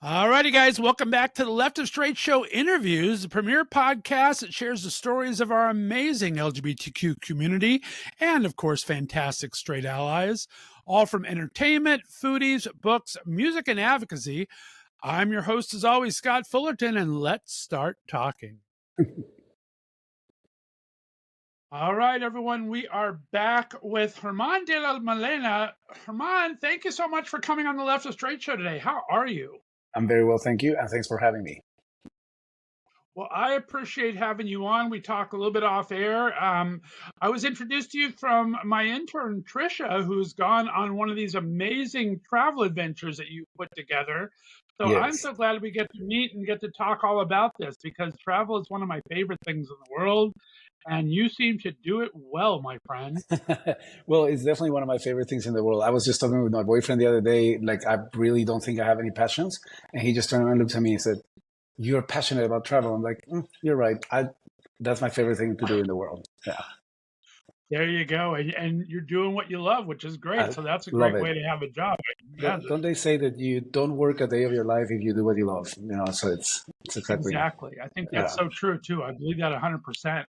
All righty, guys. Welcome back to the Left of Str8 Show interviews, the premier podcast that shares the stories of our amazing LGBTQ community and, of course, fantastic straight allies, all from entertainment, foodies, books, music, and advocacy. I'm your host, as always, Scott Fullerton, and let's start talking. All right, everyone. We are back with Germán de la Melena. Germán, thank you so much for coming on the Left of Str8 Show today. How are you? I'm very well, thank you, and thanks for having me. Well, I appreciate having you on. We talk a little bit off air. I was introduced to you from my intern, Trisha, who's gone on one of these amazing travel adventures that you put together. So Yes. I'm so glad we get to meet and get to talk all about this because travel is one of my favorite things in the world. And you seem to do it well, my friend. Well, it's definitely one of my favorite things in the world. I was just talking with my boyfriend the other day, like, I really don't think I have any passions. And he just turned around and looked at me and said, "You're passionate about travel." I'm like, "You're right. That's my favorite thing to do in the world." Yeah. There you go. And you're doing what you love, which is great. So that's a Love great it. way to have a job. Don't they say that you don't work a day of your life if you do what you love? So it's exactly. Exactly. I think that's so true too. I believe that 100%.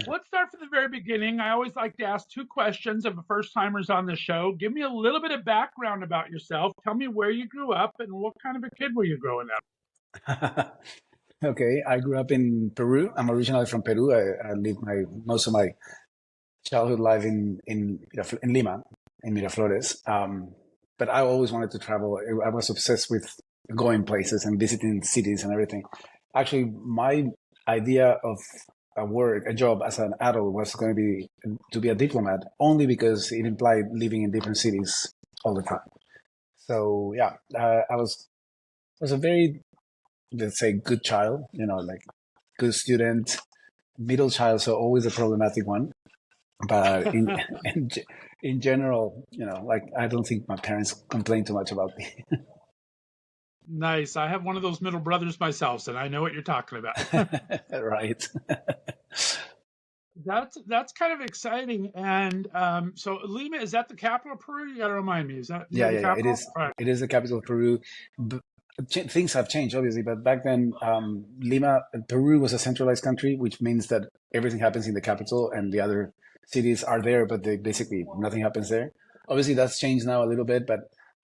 Let's start from the very beginning. I always like to ask two questions of the first timers on the show. Give me a little bit of background about yourself. Tell me where you grew up and what kind of a kid were you growing up? Okay, I grew up in Peru. I'm originally from Peru. I lived most of my childhood life in Lima, in Miraflores. But I always wanted to travel. I was obsessed with going places and visiting cities and everything. Actually, my idea of a job as an adult was going to be a diplomat, only because it implied living in different cities all the time. So yeah, I was a very, let's say, good child. Like, good student, middle child, so always a problematic one. But in general, like, I don't think my parents complain too much about me. Nice. I have one of those middle brothers myself, and I know what you're talking about. Right. That's kind of exciting. And so Lima, is that the capital of Peru? You got to remind me. Is that Yeah. the capital? It is. Right. It is the capital of Peru. Things have changed, obviously, but back then, Peru was a centralized country, which means that everything happens in the capital, and the other cities are there, but basically nothing happens there. Obviously, that's changed now a little bit, but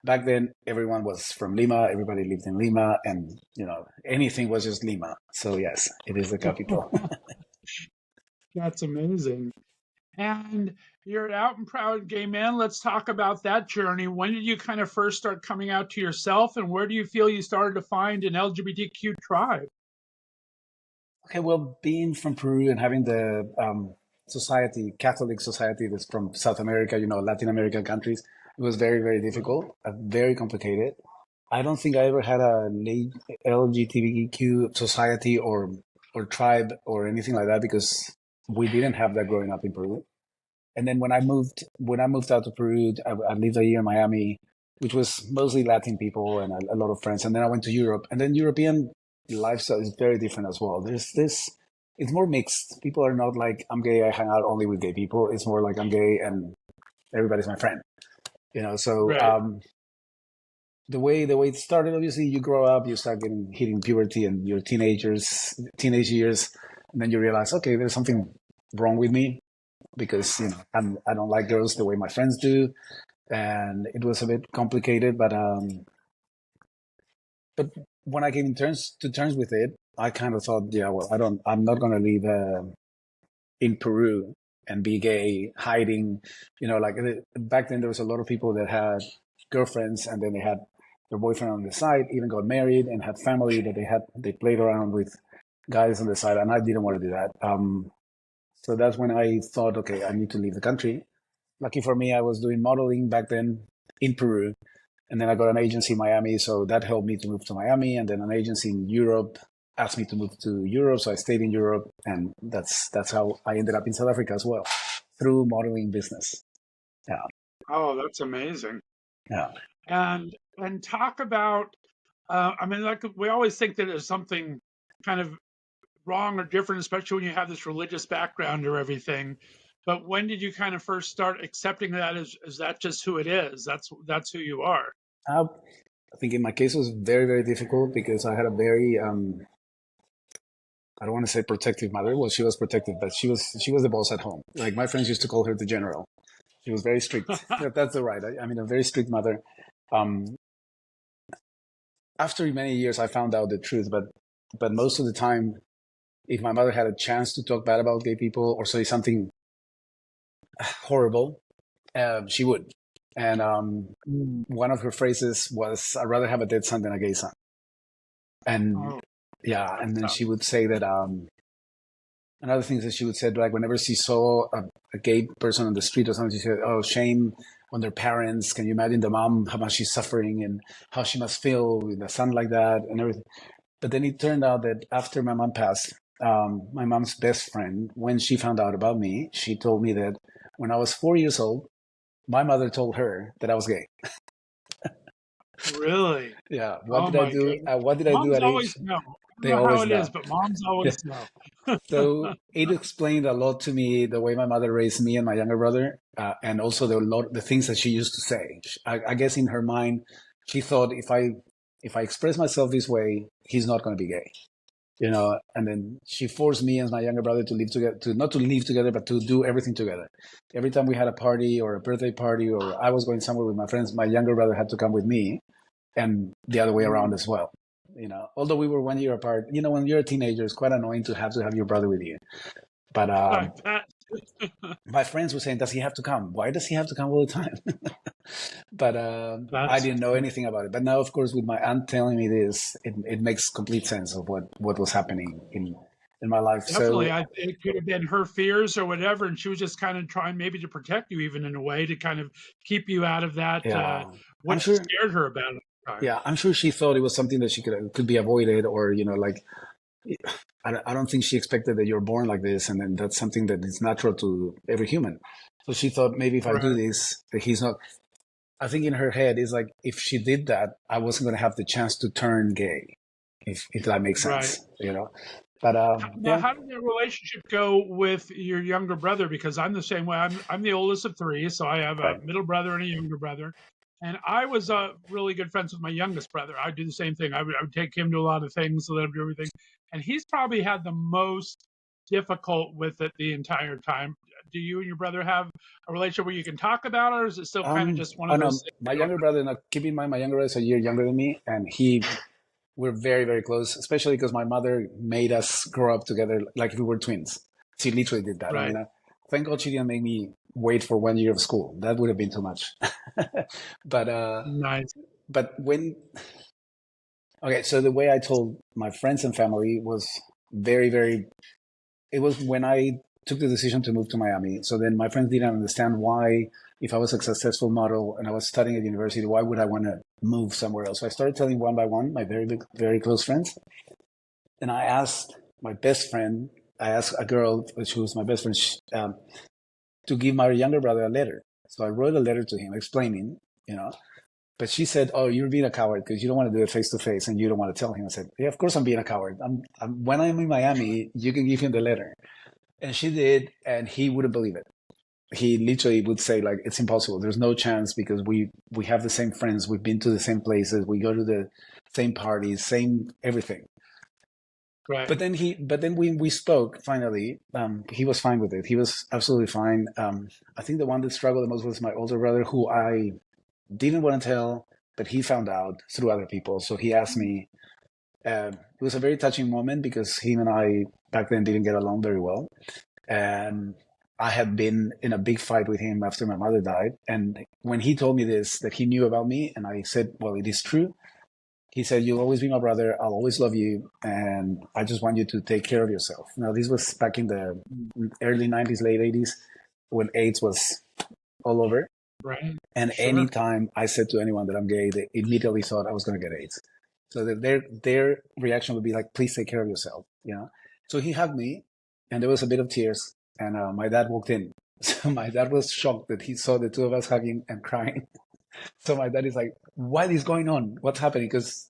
back then, everyone was from Lima. Everybody lived in Lima, and anything was just Lima. So yes, it is the capital. That's amazing. And you're an out and proud gay man. Let's talk about that journey. When did you kind of first start coming out to yourself, and where do you feel you started to find an LGBTQ tribe? Okay, well, being from Peru and having the Catholic society that's from South America, Latin American countries, it was very, very difficult, very complicated. I don't think I ever had a LGBTQ society or tribe or anything like that, because we didn't have that growing up in Peru. And then when I moved out to Peru, I lived a year in Miami, which was mostly Latin people and a lot of friends. And then I went to Europe, and then European lifestyle is very different as well. It's more mixed. People are not like, "I'm gay, I hang out only with gay people." It's more like, "I'm gay and everybody's my friend." So Right. the way it started, obviously, you grow up, you start hitting puberty and your teenage years, and then you realize, okay, there's something wrong with me, because I don't like girls the way my friends do, and it was a bit complicated. But when I came to terms with it, I kind of thought, yeah, well, I'm not going to live in Peru and be gay, hiding. Like, back then there was a lot of people that had girlfriends, and then they had their boyfriend on the side, even got married and had family that they played around with guys on the side, and I didn't want to do that. So that's when I thought, okay, I need to leave the country. Lucky for me, I was doing modeling back then in Peru, and then I got an agency in Miami, so that helped me to move to Miami. And then an agency in Europe asked me to move to Europe, so I stayed in Europe, and that's how I ended up in South Africa as well, through modeling business. Yeah. Oh, that's amazing. Yeah. And talk about, I mean, like we always think that there's something kind of wrong or different, especially when you have this religious background or everything. But when did you kind of first start accepting that as that just who it is? That's who you are. I think in my case it was very, very difficult because I had a very I don't want to say protective mother. Well, she was protective, but she was the boss at home. Like my friends used to call her the general. She was very strict. That's the right. I mean, a very strict mother. Um, After many years, I found out the truth, but most of the time, if my mother had a chance to talk bad about gay people or say something horrible, she would. And one of her phrases was, "I'd rather have a dead son than a gay son." And yeah, and then she would say that another thing that she would say, like whenever she saw a gay person on the street or something, she said, "Oh, shame on their parents. Can you imagine the mom, how much she's suffering and how she must feel with a son like that and everything." But then it turned out that after my mom passed, my mom's best friend, when she found out about me, she told me that when I was 4 years old, my mother told her that I was gay. Really? Yeah. What Oh did I my do? goodness. What did I do Moms at age? always know. I don't They know how always it is, know. but moms Yeah. always know. So it explained a lot to me the way my mother raised me and my younger brother, and also the things that she used to say. I guess in her mind, she thought if I express myself this way, he's not going to be gay, you know. And then she forced me and my younger brother to live together, to not to live together, but to do everything together. Every time we had a party or a birthday party, or I was going somewhere with my friends, my younger brother had to come with me, and the other way around as well. You know, although we were 1 year apart, you know, when you're a teenager, it's quite annoying to have your brother with you. But I bet. my friends were saying, "Does he have to come? Why does he have to come all the time?" But I That's didn't know anything about it. But now, of course, with my aunt telling me this, it makes complete sense of what was happening in my life. definitely. So It could have been her fears or whatever, and she was just kind of trying maybe to protect you, even in a way, to kind of keep you out of that yeah, I'm what sure. scared her about it at the time. Yeah, I'm sure she thought it was something that she could be avoided, or you know, like I don't think she expected that you're born like this, and then that's something that is natural to every human. So she thought maybe if I do Right. this, that he's not. I think in her head is like if she did that, I wasn't going to have the chance to turn gay, if that makes Right. sense, you know. But Now, yeah, how did that relationship go with your younger brother? Because I'm the same way. I'm the oldest of three, so I have a right. middle brother and a younger brother. And I was really good friends with my youngest brother. I'd do the same thing. I would take him to a lot of things, let him do everything. And he's probably had the most difficult with it the entire time. Do you and your brother have a relationship where you can talk about it, or is it still kind of just one Oh of no, those things my you don't? younger brother. Now, keep in mind, my younger brother is a year younger than me, and we're very, very close. Especially because my mother made us grow up together like if we were twins. She literally did that. I Right. mean, thank God she didn't make me wait for 1 year of school. That would have been too much. but Nice. but when okay, so the way I told my friends and family was very, very. It was when I took the decision to move to Miami. So then my friends didn't understand why, if I was a successful model and I was studying at university, why would I want to move somewhere else? So I started telling one by one my very big, very close friends, and I asked my best friend. I asked a girl, who was my best friend, to give my younger brother a letter. So I wrote a letter to him explaining, you know, but she said, "Oh, you're being a coward because you don't want to do it face to face and you don't want to tell him." I said, "Yeah, of course I'm being a coward. When I'm in Miami, you can give him the letter." And she did, and he wouldn't believe it. He literally would say, like, "It's impossible. There's no chance because we have the same friends. We've been to the same places. We go to the same parties, same everything." Right. But then when we spoke finally, he was fine with it. He was absolutely fine. I think the one that struggled the most was my older brother, who I didn't want to tell, but he found out through other people. So he asked me. It was a very touching moment because him and I back then didn't get along very well, and I had been in a big fight with him after my mother died. And when he told me this, that he knew about me, and I said, "Well, it is true." He said, "You'll always be my brother. I'll always love you, and I just want you to take care of yourself." Now, this was back in the early '90s, late '80s, when AIDS was all over. Right. And Sure. anytime I said to anyone that I'm gay, they immediately thought I was going to get AIDS. So that their reaction would be like, "Please take care of yourself," you know. So he hugged me, and there was a bit of tears. And my dad walked in. So my dad was shocked that he saw the two of us hugging and crying. So my dad is like, "What is going on? What's happening?" Because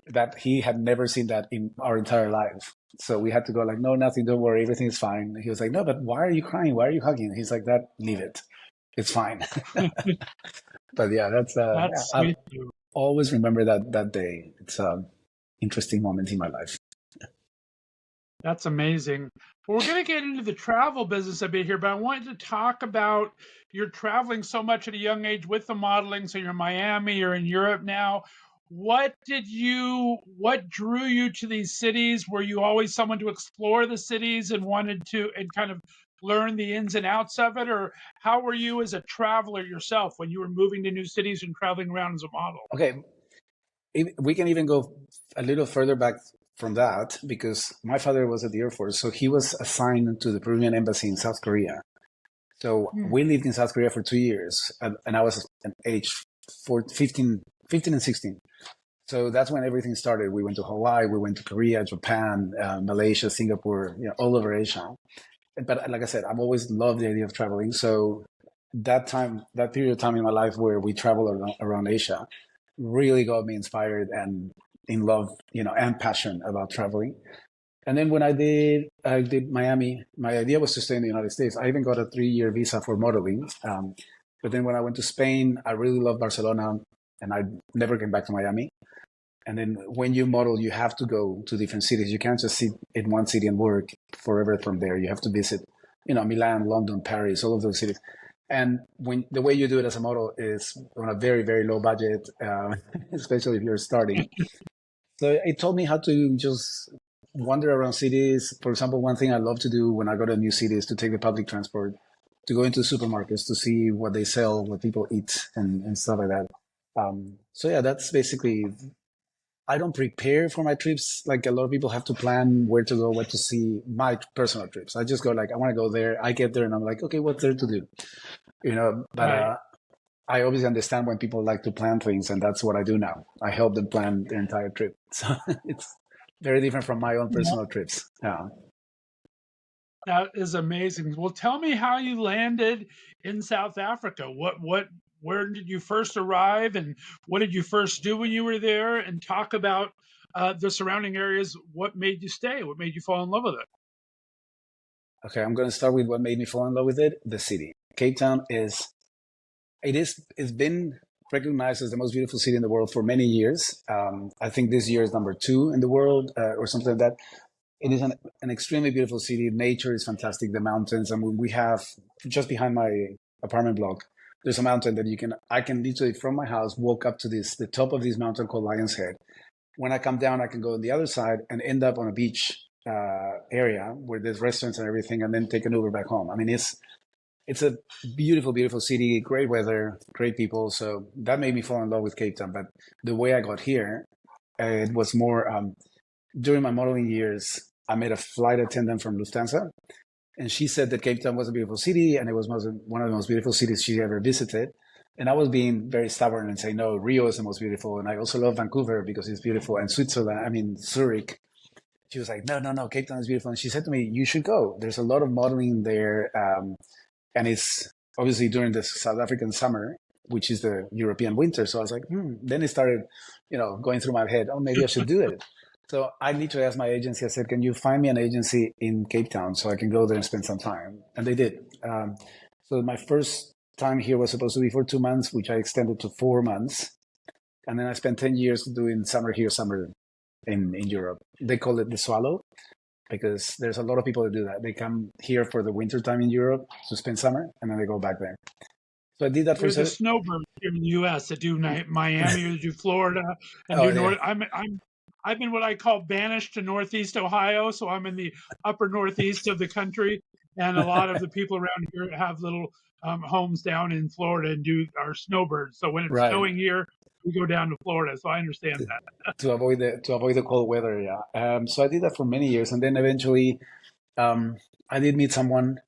that he had never seen that in our entire life. So we had to go like, "No, nothing. Don't worry, everything is fine." He was like, "No, but why are you crying? Why are you hugging?" He's like, "That leave it. It's fine." But yeah, that's That's yeah, sweet. always remember that day. It's an interesting moment in my life. That's amazing. Well, we're going to get into the travel business a bit here, but I wanted to talk about you're traveling so much at a young age with the modeling. So you're in Miami, you're in Europe now. What drew you to these cities? Were you always someone to explore the cities and wanted to, and kind of learn the ins and outs of it? Or how were you as a traveler yourself when you were moving to new cities and traveling around as a model? Okay, we can even go a little further back from that because my father was at the Air Force, so he was assigned to the Peruvian embassy in South Korea. So we lived in South Korea for 2 years, and I was at age 15 and 16. So that's when everything started. We went to Hawaii, we went to Korea, Japan, Malaysia, Singapore, all over Asia. But like I said, I've always loved the idea of traveling. So that period of time in my life where we traveled around Asia really got me inspired and in love, and passion about traveling. And then when I did Miami, my idea was to stay in the United States. I even got a 3-year visa for modeling. But then when I went to Spain, I really loved Barcelona and I never came back to Miami. And then when you model, you have to go to different cities. You can't just sit in one city and work forever from there. You have to visit, Milan, London, Paris, all of those cities. And when the way you do it as a model is on a very, very low budget, especially if you're starting. So it taught me how to just wander around cities. For example, one thing I love to do when I go to a new city is to take the public transport, to go into supermarkets to see what they sell, what people eat, and stuff like that. So yeah, that's basically. I don't prepare for my trips like a lot of people have to plan where to go, what to see. My personal trips, I just go like I want to go there. I get there and I'm like, okay, what's there to do? But Right. I obviously understand when people like to plan things, and that's what I do now. I help them plan their entire trip. So it's very different from my own personal trips. Yeah. That is amazing. Well, tell me how you landed in South Africa. Where did you first arrive, and what did you first do when you were there? And talk about the surrounding areas. What made you stay? What made you fall in love with it? Okay, I'm going to start with what made me fall in love with it. The city. Cape Town it's been recognized as the most beautiful city in the world for many years. I think this year is number 2 in the world or something like that. It is an extremely beautiful city. Nature is fantastic. The mountains. I mean, we have just behind my apartment block. There's a mountain that I can literally from my house walk up to the top of this mountain called Lion's Head. When I come down, I can go on the other side and end up on a beach area where there's restaurants and everything, and then take an Uber back home. I mean, it's a beautiful, beautiful city, great weather, great people. So that made me fall in love with Cape Town. But the way I got here, it was more during my modeling years. I met a flight attendant from Lufthansa, and she said that Cape Town was a beautiful city, and it was one of the most beautiful cities she ever visited. And I was being very stubborn and saying, no, Rio is the most beautiful. And I also love Vancouver because it's beautiful. And Zurich. She was like, no, no, no, Cape Town is beautiful. And she said to me, you should go. There's a lot of modeling there. And it's obviously during the South African summer, which is the European winter. So I was like, Then it started, going through my head, oh, maybe I should do it. So I literally asked my agency, I said, can you find me an agency in Cape Town so I can go there and spend some time? And they did. So my first time here was supposed to be for 2 months, which I extended to 4 months. And then I spent 10 years doing summer here, summer in Europe. They call it the swallow because there's a lot of people that do that. They come here for the winter time in Europe to spend summer, and then they go back there. So I did that for There's the snowbirds here in the U.S. that do Miami, or do Florida, and Oh, do yeah. North. I've been what I call banished to Northeast Ohio, so I'm in the upper Northeast of the country, and a lot of the people around here have little homes down in Florida and do our snowbirds. So when it's Right. snowing here, we go down to Florida. So I understand that. To avoid the cold weather, yeah. So I did that for many years, and then eventually, I did meet someone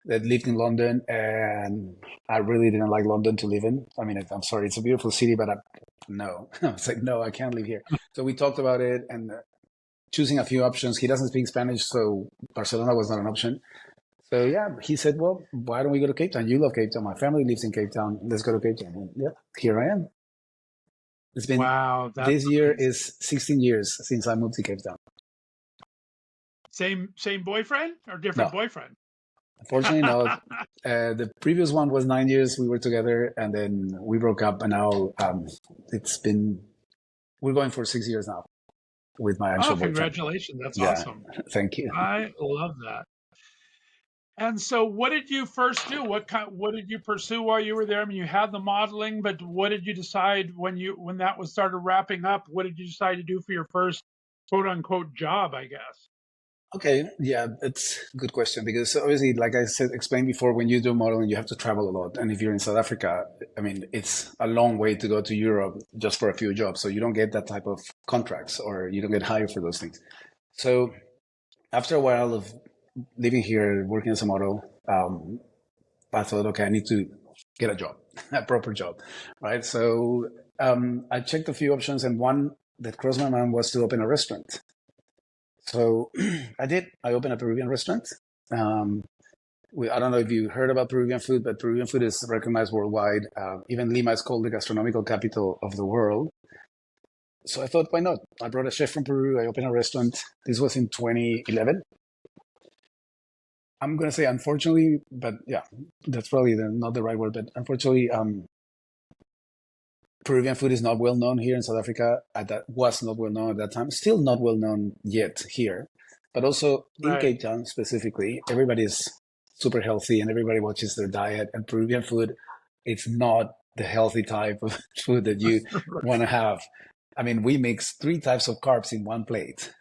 that lived in London, and I really didn't like London to live in. I mean, I'm sorry, it's a beautiful city, but no, I was like, no, I can't live here. So we talked about it and choosing a few options. He doesn't speak Spanish, so Barcelona was not an option. So yeah, he said, well, why don't we go to Cape Town? You love Cape Town. My family lives in Cape Town. Let's go to Cape Town. And yeah, here I am. It's been Wow, that's this year amazing. is 16 years since I moved to Cape Town. Same boyfriend or different No, boyfriend? Unfortunately, no. The previous one was 9 years we were together, and then we broke up, and now we're going for 6 years now with my Oh, actual boyfriend. congratulations. That's Yeah, awesome. thank you. I love that. And so what did you first do? What did you pursue while you were there? I mean, you had the modeling, but what did you decide when that was started wrapping up? What did you decide to do for your first quote unquote job, I guess? Okay, yeah, it's a good question because obviously, like I said, explained before, when you do modeling, you have to travel a lot. And if you're in South Africa, I mean, it's a long way to go to Europe just for a few jobs. So you don't get that type of contracts or you don't get hired for those things. So after a while of living here, working as a model, I thought, okay, I need to get a job, a proper job, right? So I checked a few options, and one that crossed my mind was to open a restaurant. So I did. I opened a Peruvian restaurant. Um, I don't know if you heard about Peruvian food, but Peruvian food is recognized worldwide. Even Lima is called the gastronomical capital of the world. So I thought, why not? I brought a chef from Peru. I opened a restaurant. This was in 2011. I'm going to say unfortunately, but yeah, that's probably not the right word. But unfortunately, Peruvian food is not well known here in South Africa. That was not well known at that time. Still not well known yet here. But also in Right. Cape Town specifically, everybody's super healthy and everybody watches their diet. And Peruvian food, it's not the healthy type of food that you want to have. I mean, we mix 3 types of carbs in one plate.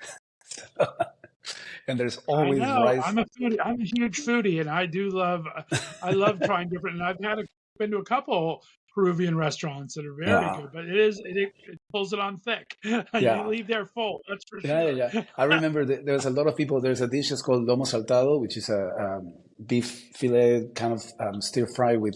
And there's I always know. rice. I'm a foodie. I'm a huge foodie, and I love trying different. And been to a couple Peruvian restaurants that are very Yeah. good, but it pulls it on thick. You Yeah. leave there full. That's for Yeah. sure. I remember there's a lot of people. There's a dish that's called lomo saltado, which is a beef fillet kind of stir fry with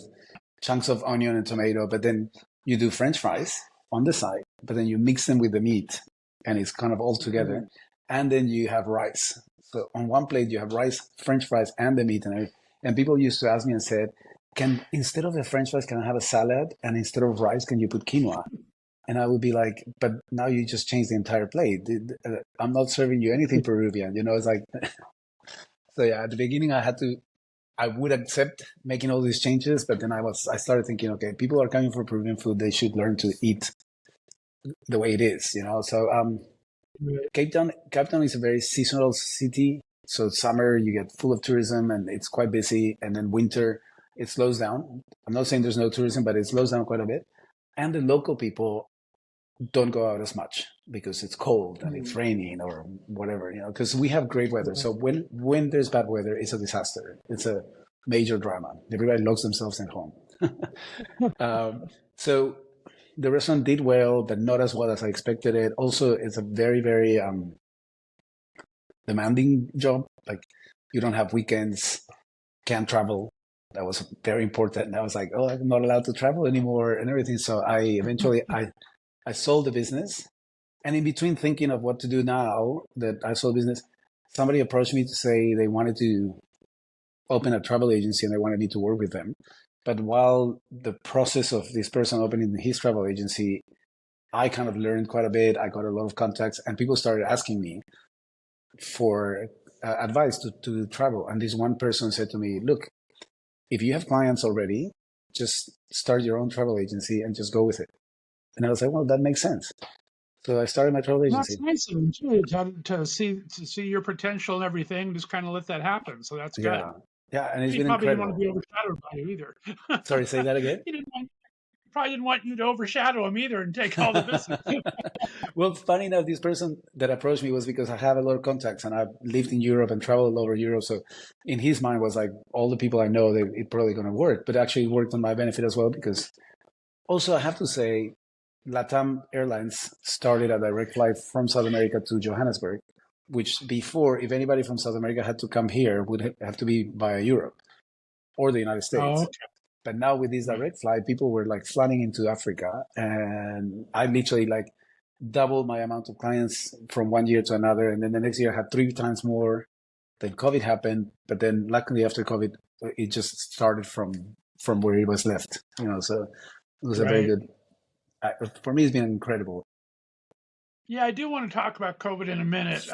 chunks of onion and tomato. But then you do French fries on the side, but then you mix them with the meat, and it's kind of all together. Mm. And then you have rice. So on one plate you have rice, French fries, and the meat and everything. And people used to ask me and said, "Can instead of the French fries, can I have a salad? And instead of rice, can you put quinoa?" And I would be like, but now you just changed the entire plate. I'm not serving you anything Peruvian. It's like, so yeah, at the beginning I would accept making all these changes, but then I started thinking, okay, people are coming for Peruvian food. They should learn to eat the way it is. So Cape Town is a very seasonal city. So summer you get full of tourism and it's quite busy. And then winter, it slows down. I'm not saying there's no tourism, but it slows down quite a bit. And the local people don't go out as much because it's cold and it's Mm. raining or whatever, because we have great weather. So when there's bad weather, it's a disaster. It's a major drama. Everybody locks themselves at home. So the restaurant did well, but not as well as I expected it. Also, it's a very, very demanding job. Like you don't have weekends, can't travel. That was very important. And I was like, oh, I'm not allowed to travel anymore and everything. So I sold the business. And in between thinking of what to do now that I sold business, somebody approached me to say they wanted to open a travel agency and they wanted me to work with them. But while the process of this person opening his travel agency, I kind of learned quite a bit. I got a lot of contacts and people started asking me for advice to travel. And this one person said to me, look, if you have clients already, just start your own travel agency and just go with it. And I was like, well, that makes sense. So I started my travel That's agency. nice of them too, to see your potential and everything. Just kind of let that happen. So that's good. Yeah. Yeah. And it's He been probably didn't want to incredible. be overshadowed by you either. Sorry, say that again. He probably didn't want you to overshadow him either and take all the business. Well, funny enough, this person that approached me was because I have a lot of contacts and I've lived in Europe and traveled all over Europe. So in his mind was like, all the people I know, it's probably going to work. But actually it worked on my benefit as well because also I have to say, LATAM Airlines started a direct flight from South America to Johannesburg, which before, if anybody from South America had to come here, would have to be via Europe or the United Oh, States. But now with this right. direct flight, people were like flooding into Africa, and I literally like doubled my amount of clients from one year to another. And then the next year I had 3 times more. Then COVID happened, but then luckily after COVID, it just started from where it was left. So it was a very Right. good. For me, it's been incredible. Yeah, I do want to talk about COVID in a minute.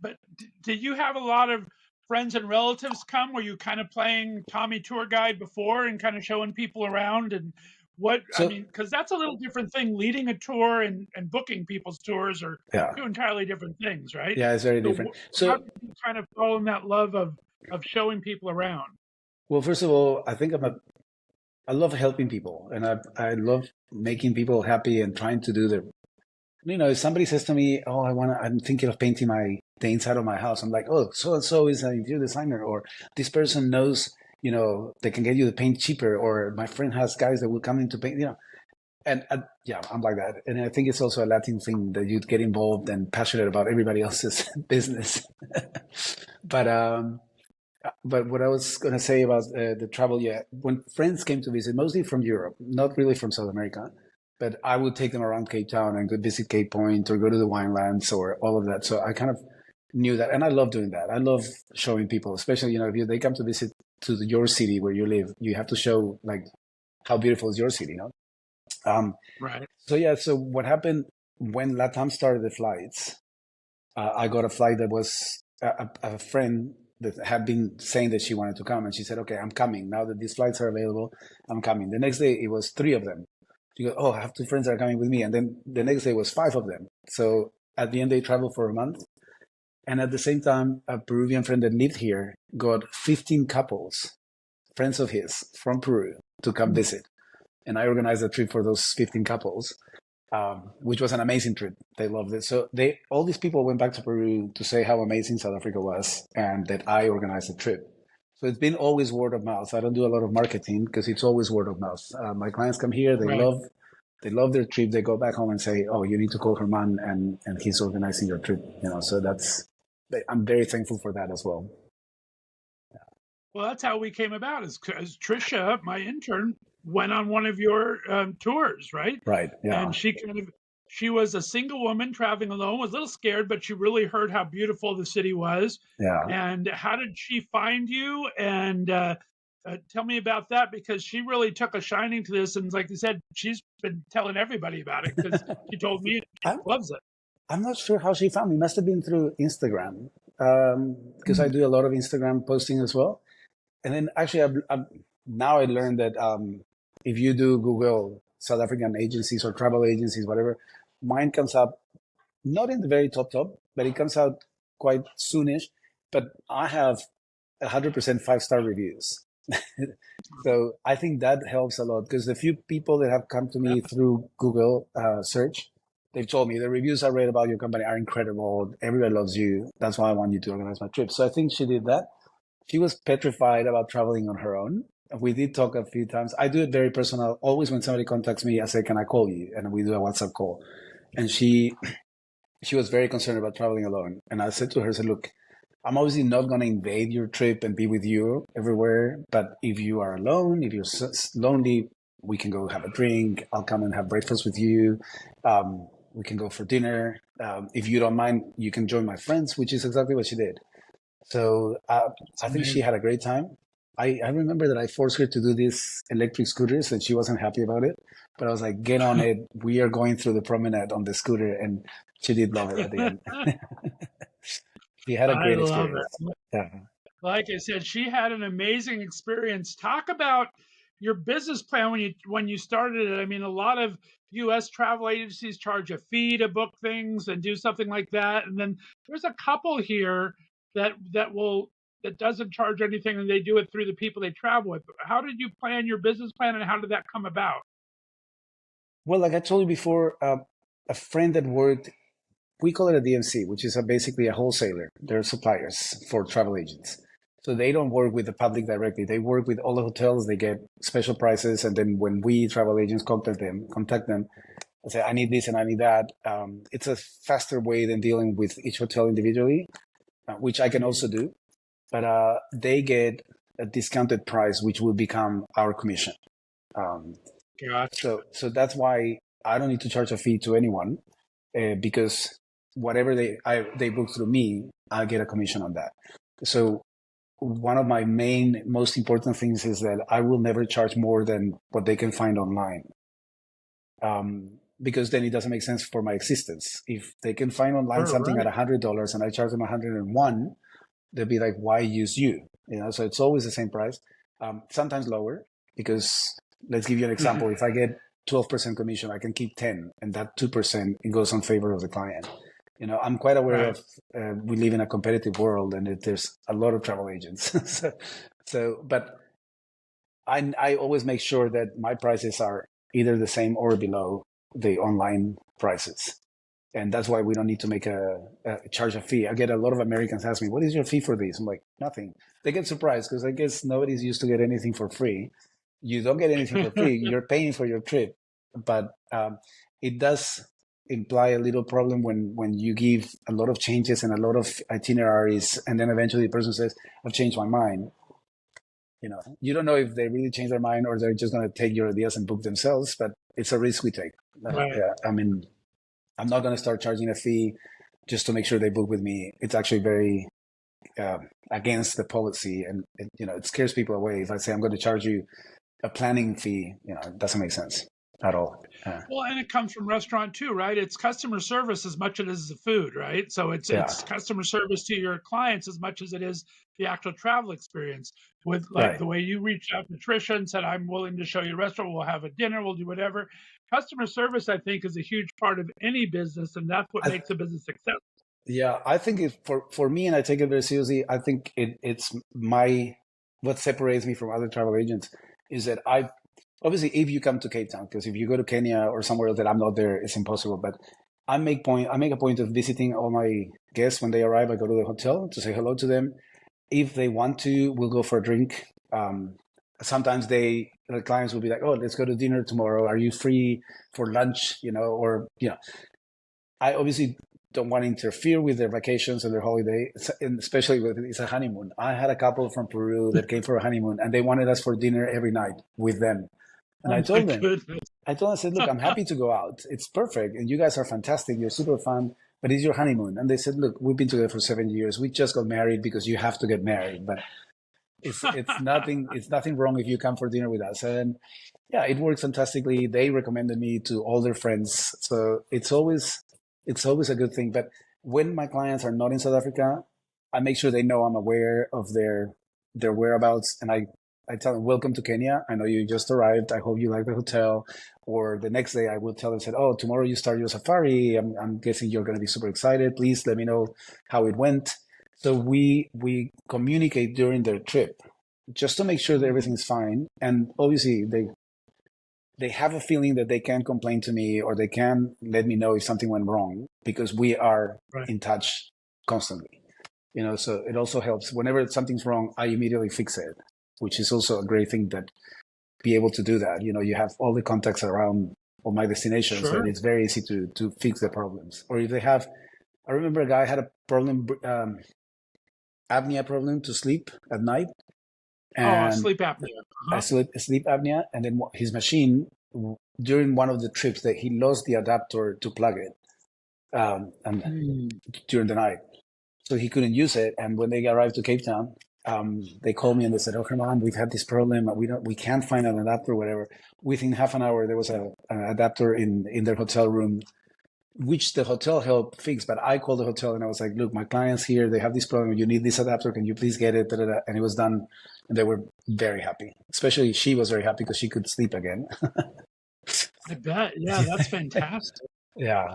But did you have a lot of friends and relatives come? Were you kind of playing Tommy tour guide before and kind of showing people around? And I So mean, because that's a little different thing. Leading a tour and booking people's tours are yeah, two entirely different things, right? yeah, it's very So different. how So did you kind of fall in that love of showing people around? well, first of all, I think I love helping people, and I love making people happy and trying to do the. You know, if somebody says to me, "Oh, I'm thinking of painting the inside of my house," I'm like, "Oh, so and so is an interior designer," or this person knows, you know, they can get you the paint cheaper, or my friend has guys that will come in to paint, you know, and yeah, I'm like that, and I think it's also a Latin thing that you get involved and passionate about everybody else's business. but but what I was going to say about the travel, yeah, when friends came to visit, mostly from Europe, not really from South America, but I would take them around Cape Town and go visit Cape Point or go to the winelands or all of that. So I kind of knew that, and I love doing that. I love showing people, especially you know if they come to visit to your city where you live, you have to show like how beautiful is your city, you know. Right. So yeah, so what happened when Latam started the flights? I got a flight that was a friend that had been saying that she wanted to come, and she said, "Okay, I'm coming now that these flights are available. I'm coming." The next day, it was three of them. She goes, "Oh, I have two friends that are coming with me," and then the next day was five of them. So at the end, they traveled for a month, and at the same time, a Peruvian friend that lived here got 15 couples, friends of his from Peru, to come visit, and I organized a trip for those 15 couples which was an amazing trip. They loved it. So all these people went back to Peru to say how amazing South Africa was and that I organized the trip. So it's been always word of mouth. I don't do a lot of marketing because it's always word of mouth. My clients come here, Right. they love their trip. They go back home and say, "Oh, you need to call Herman, and he's organizing your trip." You know, so I'm very thankful for that as well. Well, that's how we came about. Is because Trisha, my intern, went on one of your tours, right? Right? Yeah. And she was a single woman traveling alone. Was a little scared, but she really heard how beautiful the city was. Yeah. And how did she find you? And tell me about that because she really took a shining to this. And like you said, she's been telling everybody about it because she told me she I'm loves it. I'm not sure how she found me. It must have been through Instagram because I Mm. do a lot of Instagram posting as well. And then actually, now I learned that if you do Google South African agencies or travel agencies, whatever, mine comes up not in the very top, but it comes out quite soonish. But I have 100% 5-star reviews. So I think that helps a lot because the few people that have come to me Yeah. through Google search, they've told me the reviews I read about your company are incredible. Everybody loves you. That's why I want you to organize my trip. So I think she did that. She was petrified about traveling on her own. We did talk a few times. I do it very personal. Always when somebody contacts me, I say, "Can I call you?" And we do a WhatsApp call. And she was very concerned about traveling alone. And I said to her, I said, "Look, I'm obviously not going to invade your trip and be with you everywhere. But if you are alone, if you're lonely, we can go have a drink. I'll come and have breakfast with you. We can go for dinner. If you don't mind, you can join my friends," which is exactly what she did. So It's I think she amazing. had a great time. I remember that I forced her to do these electric scooters and she wasn't happy about it. But I was like, "Get on it. We are going through the promenade on the scooter." And she did love it at the end. She had a I great love experience. it. Yeah. Like I said, she had an amazing experience. Talk about your business plan when you started it. I mean, a lot of U.S. travel agencies charge a fee to book things and do something like that, and then there's a couple here that doesn't charge anything, and they do it through the people they travel with. How did you plan your business plan, and how did that come about? Well, like I told you before, a friend that worked, we call it a DMC, which is basically a wholesaler. They're suppliers for travel agents. So they don't work with the public directly. They work with all the hotels. They get special prices, and then when we travel agents contact them, I say, "I need this and I need that." It's a faster way than dealing with each hotel individually, which I can Mm, also do. But they get a discounted price, which will become our commission. Um, gotcha. so that's why I don't need to charge a fee to anyone because whatever they book through me, I get a commission on that. So one of my most important things is that I will never charge more than what they can find online. Because then it doesn't make sense for my existence. If they can find online Sure, something at right. $100 and I charge them 101, they'll be like, why use you? So it's always the same price, sometimes lower, because let's give you an example. If I get 12% commission, I can keep 10, and that 2% it goes on favor of the client. I'm quite aware of we live in a competitive world, and there's a lot of travel agents. But I always make sure that my prices are either the same or below the online prices. And that's why we don't need to make a charge a fee. I get a lot of Americans ask me, what is your fee for this? I'm like, nothing. They get surprised because I guess nobody's used to get anything for free. You don't get anything for free. You're paying for your trip. But it does imply a little problem when you give a lot of changes and a lot of itineraries, and then eventually the person says, I've changed my mind. You don't know if they really change their mind or they're just going to take your ideas and book themselves, but it's a risk we take. I mean, I'm not going to start charging a fee just to make sure they book with me. It's actually very against the policy, and it scares people away. If I say I'm going to charge you a planning fee, it doesn't make sense at all. Well, and it comes from restaurant too, right? It's customer service as much as it is the food, right? So it's customer service to your clients as much as it is the actual travel experience. With the way you reached out to Trisha and said, I'm willing to show you a restaurant, we'll have a dinner, we'll do whatever. Customer service, I think, is a huge part of any business, and that's what makes a business successful. Yeah, I think for me, and I take it very seriously, I think it's what separates me from other travel agents is that obviously, if you come to Cape Town, because if you go to Kenya or somewhere else that I'm not there, it's impossible. But I make a point of visiting all my guests when they arrive. I go to the hotel to say hello to them. If they want to, we'll go for a drink. Sometimes the clients will be like, "Oh, let's go to dinner tomorrow. Are you free for lunch?" I obviously don't want to interfere with their vacations and their holiday, and especially when it's a honeymoon. I had a couple from Peru that came for a honeymoon, and they wanted us for dinner every night with them. And I told them, I said, look, I'm happy to go out. It's perfect. And you guys are fantastic. You're super fun, but it's your honeymoon. And they said, look, we've been together for 7 years. We just got married because you have to get married. But it's nothing wrong if you come for dinner with us. And yeah, it works fantastically. They recommended me to all their friends. So it's always a good thing. But when my clients are not in South Africa, I make sure they know I'm aware of their whereabouts, and I tell them, welcome to Kenya. I know you just arrived. I hope you like the hotel. Or the next day I will tell them, oh, tomorrow you start your safari. I'm guessing you're going to be super excited. Please let me know how it went. So we communicate during their trip just to make sure that everything's fine. And obviously they have a feeling that they can complain to me or they can let me know if something went wrong because we are in touch constantly. So it also helps. Whenever something's wrong, I immediately fix it, which is also a great thing that be able to do that. You have all the contacts around all my destinations, and it's very easy to fix the problems. Or if they have, I remember a guy had a problem, apnea problem to sleep at night. And sleep apnea. Sleep apnea. And then his machine, during one of the trips, that he lost the adapter to plug it during the night. So he couldn't use it. And when they arrived to Cape Town, they called me and they said, "Oh, come on, we've had this problem. We can't find an adapter, or whatever." Within half an hour, there was an adapter in their hotel room, which the hotel helped fix. But I called the hotel and I was like, "Look, my client's here. They have this problem. You need this adapter. Can you please get it?" And it was done. And they were very happy. Especially she was very happy because she could sleep again. I bet. Yeah, that's fantastic. Yeah.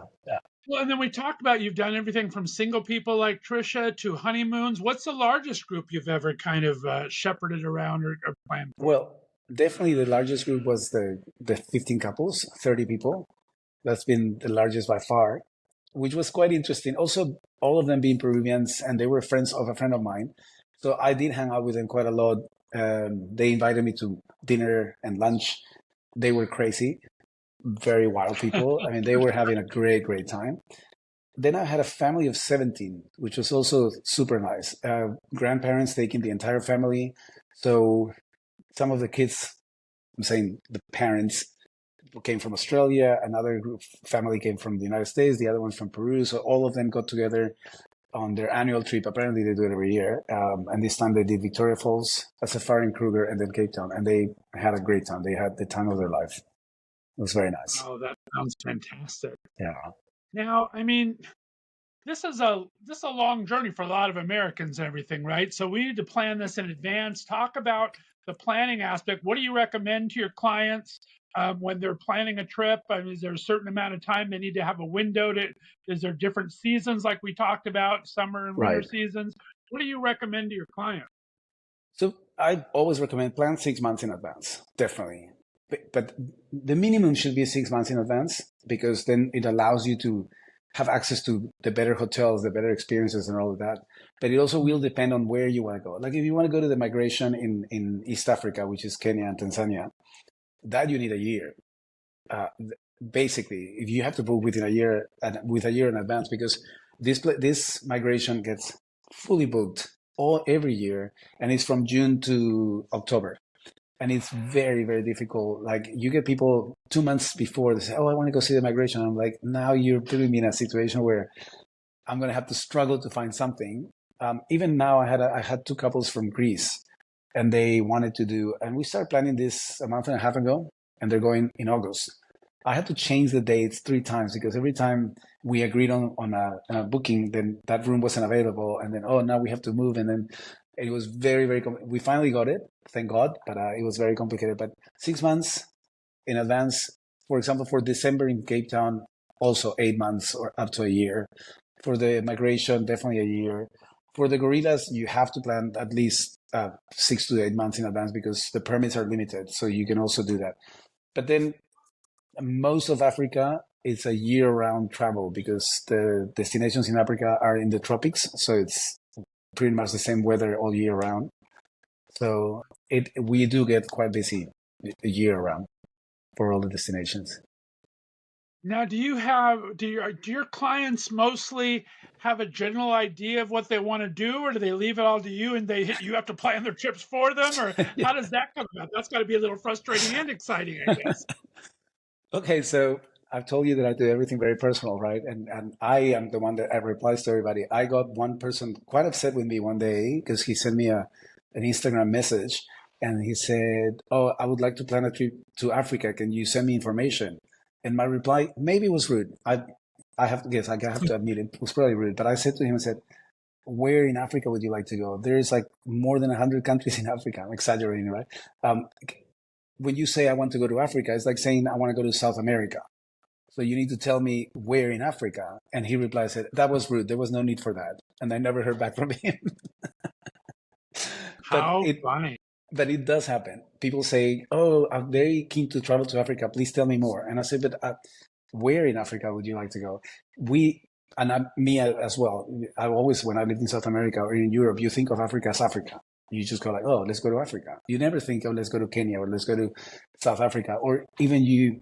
Well, and then we talked about you've done everything from single people like Trisha to honeymoons. What's the largest group you've ever kind of shepherded around or planned for? Well, definitely the largest group was the 15 couples, 30 people. That's been the largest by far, which was quite interesting. Also, all of them being Peruvians, and they were friends of a friend of mine. So I did hang out with them quite a lot. They invited me to dinner and lunch. They were crazy. Very wild people. I mean, they were having a great, great time. Then I had a family of 17, which was also super nice. Grandparents taking the entire family. So some of the kids, I'm saying the parents, came from Australia. Another group family came from the United States. The other one from Peru. So all of them got together on their annual trip. Apparently they do it every year. And this time they did Victoria Falls, a safari in Kruger, and then Cape Town. And they had a great time. They had the time of their life. It was very nice. Oh, that sounds fantastic. Yeah. Now, I mean, this is a long journey for a lot of Americans and everything, right? So we need to plan this in advance. Talk about the planning aspect. What do you recommend to your clients when they're planning a trip? I mean, is there a certain amount of time they need to have a window to? Is there different seasons like we talked about, summer and winter Right. seasons? What do you recommend to your client? So I always recommend plan 6 months in advance, definitely. But the minimum should be 6 months in advance because then it allows you to have access to the better hotels, the better experiences, and all of that. But it also will depend on where you want to go. Like if you want to go to the migration in East Africa, which is Kenya and Tanzania, that you need a year. Uh, Basically, if you have to book within a year and with a year in advance, because this migration gets fully booked every year, and it's from June to October, and it's very very difficult. Like you get people 2 months before they say, "Oh, I want to go see the migration." I'm like, now you're putting me in a situation where I'm going to have to struggle to find something. Even now, I had two couples from Greece, and they wanted to do, and we started planning this a month and a half ago, and they're going in August. I had to change the dates 3 times because every time we agreed on a booking, then that room wasn't available, and then now we have to move, and then it was very very. We finally got it, thank God, but it was very complicated. But 6 months in advance, for example, for December in Cape Town, also 8 months or up to a year. For the migration, definitely a year. For the gorillas, you have to plan at least 6 to 8 months in advance because the permits are limited. So you can also do that. But then most of Africa is a year-round travel because the destinations in Africa are in the tropics. So it's pretty much the same weather all year round. So we do get quite busy year round for all the destinations. Now, do your clients mostly have a general idea of what they want to do, or do they leave it all to you and you have to plan their trips for them, or how does that come about? That's got to be a little frustrating and exciting, I guess. Okay, so I've told you that I do everything very personal, right? And I am the one that I replies to everybody. I got one person quite upset with me one day because he sent me an Instagram message and he said, "Oh, I would like to plan a trip to Africa. Can you send me information?" And my reply maybe was rude. I have to guess. I have to admit it was probably rude. But I said to him, I said, "Where in Africa would you like to go? There is like more than 100 countries in Africa." I'm exaggerating, right? When you say I want to go to Africa, it's like saying I want to go to South America. So you need to tell me where in Africa. And he replied, said, "That was rude. There was no need for that." And I never heard back from him. but How it funny. but it does happen. People say, "Oh, I'm very keen to travel to Africa. Please tell me more." And I say, "But where in Africa would you like to go?" Me as well. I always, when I lived in South America or in Europe, you think of Africa as Africa. You just go like, "Oh, let's go to Africa." You never think of let's go to Kenya or let's go to South Africa, or even you.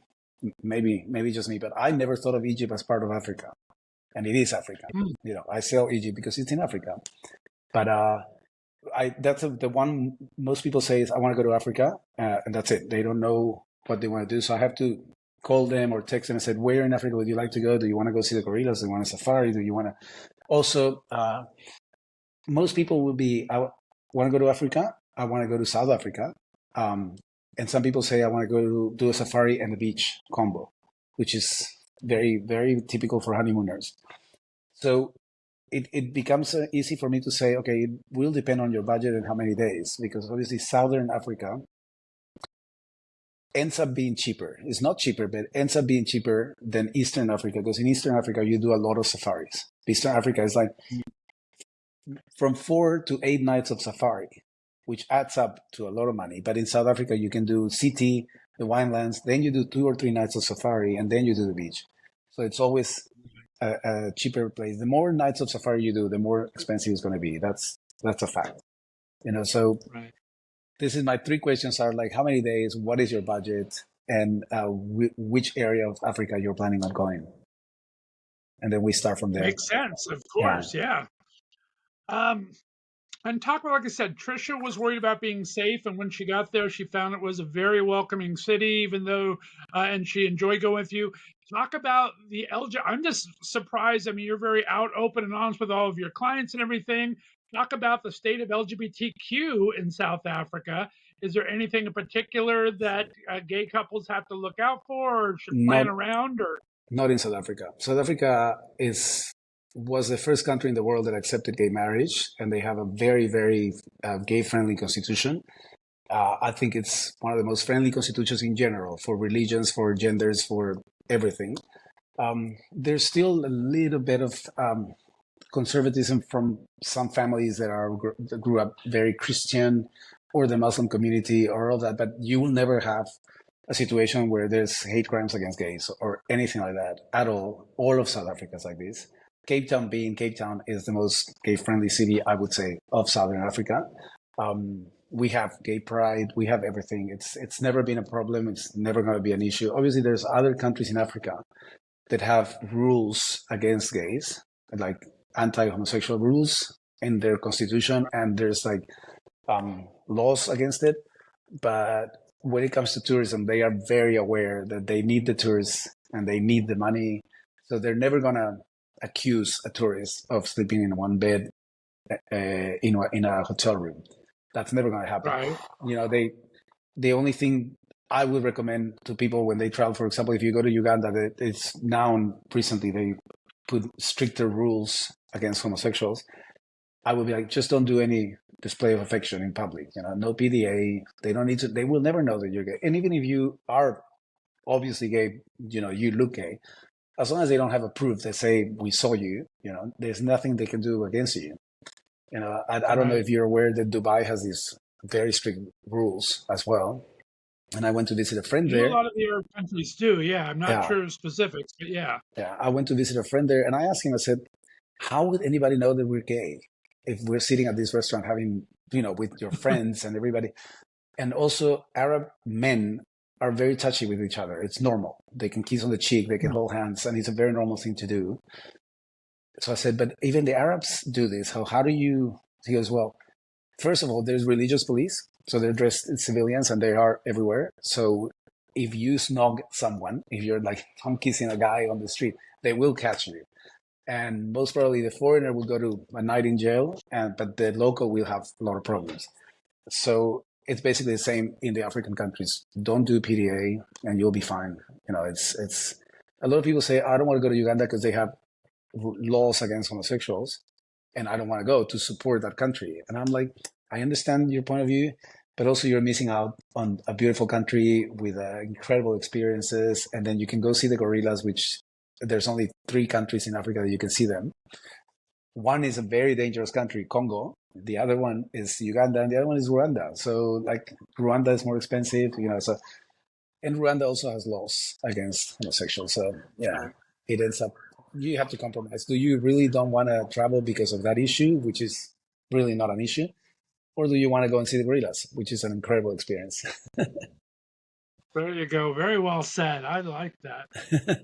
Maybe just me, but I never thought of Egypt as part of Africa, and it is Africa. Hmm. I sell Egypt because it's in Africa. But that's the one most people say is I want to go to Africa, and that's it. They don't know what they want to do, so I have to call them or text them and said, "Where in Africa would you like to go? Do you want to go see the gorillas? Do you want a safari? Do you want to?" Also, most people will be, "I want to go to Africa. I want to go to South Africa." And some people say, "I want to go to do a safari and a beach combo," which is very, very typical for honeymooners. So it becomes easy for me to say, okay, it will depend on your budget and how many days, because obviously Southern Africa ends up being cheaper. It's not cheaper, but ends up being cheaper than Eastern Africa, because in Eastern Africa, you do a lot of safaris. Eastern Africa is like from 4 to 8 nights of safari, which adds up to a lot of money. But in South Africa, you can do city, the winelands, then you do 2 or 3 nights of safari, and then you do the beach. So it's always a cheaper place. The more nights of safari you do, the more expensive it's going to be. That's a fact. So Right. this is my 3 questions are like, how many days, what is your budget, and which area of Africa you're planning on going? And then we start from there. Makes sense, of Yeah. course. Yeah. Um, and talk about, like I said, Trisha was worried about being safe, and when she got there, she found it was a very welcoming city, even though, and she enjoyed going with you. Talk about the LG. I'm just surprised. I mean, you're very out, open, and honest with all of your clients and everything. Talk about the state of LGBTQ in South Africa. Is there anything in particular that gay couples have to look out for, or should plan Not around, or? not in South Africa. South Africa is was the first country in the world that accepted gay marriage, and they have a very, very gay-friendly constitution. I think it's one of the most friendly constitutions in general for religions, for genders, for everything. There's still a little bit of conservatism from some families that grew up very Christian, or the Muslim community, or all that. But you will never have a situation where there's hate crimes against gays or anything like that at all. All of South Africa is like this. Cape Town, being Cape Town, is the most gay-friendly city, I would say, of Southern Africa. We have gay pride, we have everything. It's never been a problem. It's never going to be an issue. Obviously, there's other countries in Africa that have rules against gays, like anti-homosexual rules in their constitution, and there's like laws against it. But when it comes to tourism, they are very aware that they need the tourists and they need the money, so they're never gonna accuse a tourist of sleeping in one bed in a hotel room. That's never gonna happen. Right. The only thing I would recommend to people when they travel, for example, if you go to Uganda, it's now recently they put stricter rules against homosexuals. I would be like, just don't do any display of affection in public. No PDA. They don't need to. They will never know that you're gay. And even if you are obviously gay, you look gay. As long as they don't have a proof that say we saw you, there's nothing they can do against you. I don't know if you're aware that Dubai has these very strict rules as well. And I went to visit a friend there. A lot of the Arab countries do, yeah. I'm not sure of specifics, but yeah. Yeah, I went to visit a friend there, and I asked him, I said, how would anybody know that we're gay if we're sitting at this restaurant having, with your friends and everybody? And also, Arab men are very touchy with each other. It's normal. They can kiss on the cheek, they can hold hands, and it's a very normal thing to do. So I said, but even the Arabs do this. How do you? He goes, well, first of all, there's religious police. So they're dressed as civilians and they are everywhere. So if you snog someone, if you're like, I'm kissing a guy on the street, they will catch you. And most probably the foreigner will go to a night in jail, but the local will have a lot of problems. So it's basically the same in the African countries. Don't do PDA and you'll be fine. It's a lot of people say, I don't want to go to Uganda because they have laws against homosexuals and I don't want to go to support that country. And I'm like, I understand your point of view, but also you're missing out on a beautiful country with incredible experiences. And then you can go see the gorillas, which there's only 3 countries in Africa that you can see them. One is a very dangerous country, Congo. The other one is Uganda, and the other one is Rwanda. So like Rwanda is more expensive, and Rwanda also has laws against homosexuals. So yeah, it ends up, you have to compromise. Do you really don't want to travel because of that issue, which is really not an issue? Or do you want to go and see the gorillas, which is an incredible experience? There you go. Very well said. I like that.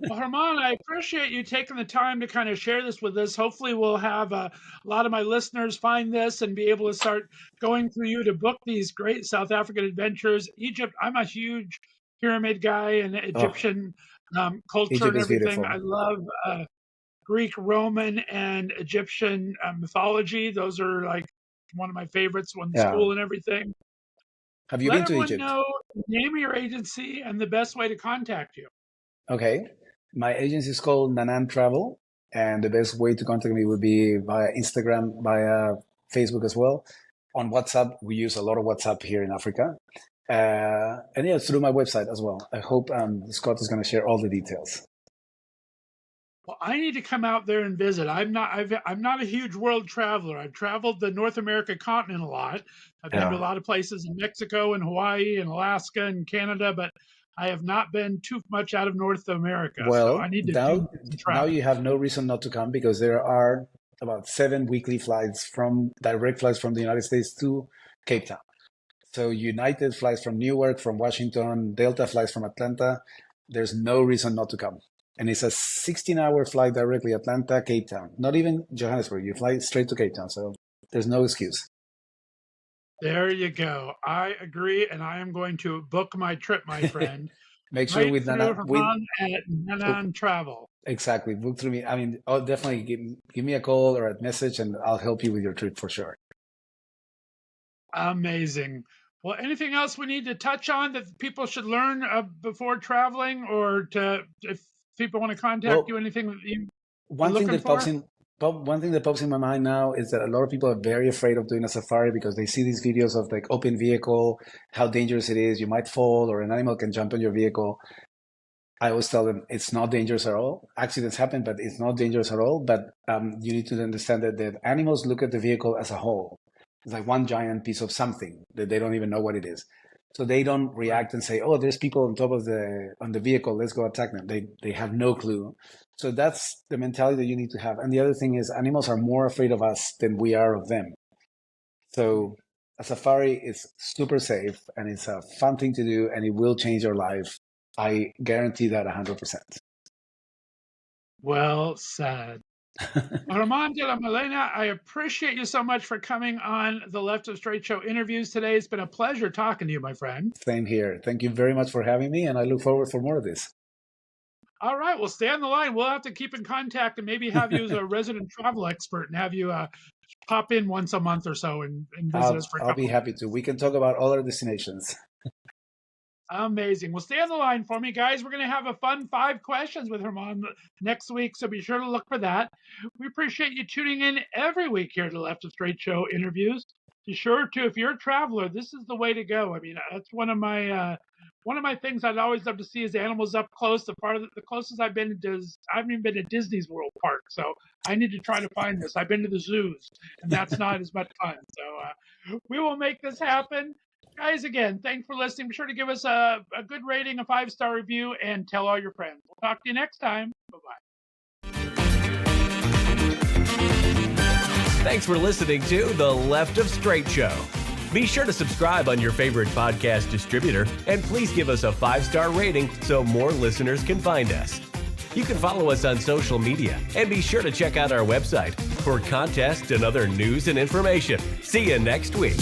Well, Herman, I appreciate you taking the time to kind of share this with us. Hopefully, we'll have a lot of my listeners find this and be able to start going through you to book these great South African adventures. Egypt, I'm a huge pyramid guy and Egyptian culture Egypt and is everything. beautiful. I love Greek, Roman, and Egyptian mythology. Those are like one of my favorites when school and everything. Have you Let been to everyone Egypt? know the name of your agency and the best way to contact you. Okay. My agency is called Nanan Travel, and the best way to contact me would be via Instagram, via Facebook as well. On WhatsApp, we use a lot of WhatsApp here in Africa. And yeah, through my website as well. I hope Scott is going to share all the details. Well, I need to come out there and visit. I'm not a huge world traveler. I've traveled the North America continent a lot. I've been to a lot of places in Mexico and Hawaii and Alaska and Canada, but I have not been too much out of North America. So I need to do some now travel. you have no reason not to come, because there are about 7 weekly flights direct flights from the United States to Cape Town. So United flies from Newark, from Washington, Delta flies from Atlanta. There's no reason not to come. And it's a 16-hour flight directly Atlanta, Cape Town. Not even Johannesburg. You fly straight to Cape Town. So there's no excuse. There you go. I agree, and I am going to book my trip, my friend. Make sure with Nana, Herman at Nanan Travel. Exactly. Book through me. I mean, definitely give me a call or a message, and I'll help you with your trip for sure. Amazing. Well, anything else we need to touch on that people should learn before traveling, or if people want to contact you, anything that you one thing that one thing that pops in my mind now is that a lot of people are very afraid of doing a safari because they see these videos of like open vehicle, how dangerous it is. You might fall or an animal can jump on your vehicle. I always tell them it's not dangerous at all. Accidents happen, but it's not dangerous at all. But you need to understand that the animals look at the vehicle as a whole. It's like one giant piece of something that they don't even know what it is. So they don't react and say, "Oh, there's people on top of the vehicle. Let's go attack them." They have no clue. So that's the mentality that you need to have. And the other thing is, animals are more afraid of us than we are of them. So a safari is super safe and it's a fun thing to do, and it will change your life. I guarantee that 100%. Well said. Armand de la Melena, I appreciate you so much for coming on the Left of Str8 Show interviews today. It's been a pleasure talking to you, my friend. Same here. Thank you very much for having me, and I look forward for more of this. All right, well, stay on the line. We'll have to keep in contact and maybe have you as a resident travel expert and have you pop in once a month or so and visit us for a couple. I'll be happy to. We can talk about other destinations. Amazing. Well, stay on the line for me, guys. We're going to have a fun 5 questions with Herman next week, so be sure to look for that. We appreciate you tuning in every week here to the Left of Str8 Show interviews. Be sure to, if you're a traveler, this is the way to go. I mean, that's one of my things I'd always love to see is animals up close. The closest I've been to I haven't even been to Disney's World Park, so I need to try to find this. I've been to the zoos, and that's not as much fun. So we will make this happen. Guys, again, thanks for listening. Be sure to give us a good rating, a 5-star review, and tell all your friends. We'll talk to you next time. Bye-bye. Thanks for listening to The Left of Str8 Show. Be sure to subscribe on your favorite podcast distributor, and please give us a 5-star rating so more listeners can find us. You can follow us on social media, and be sure to check out our website for contests and other news and information. See you next week.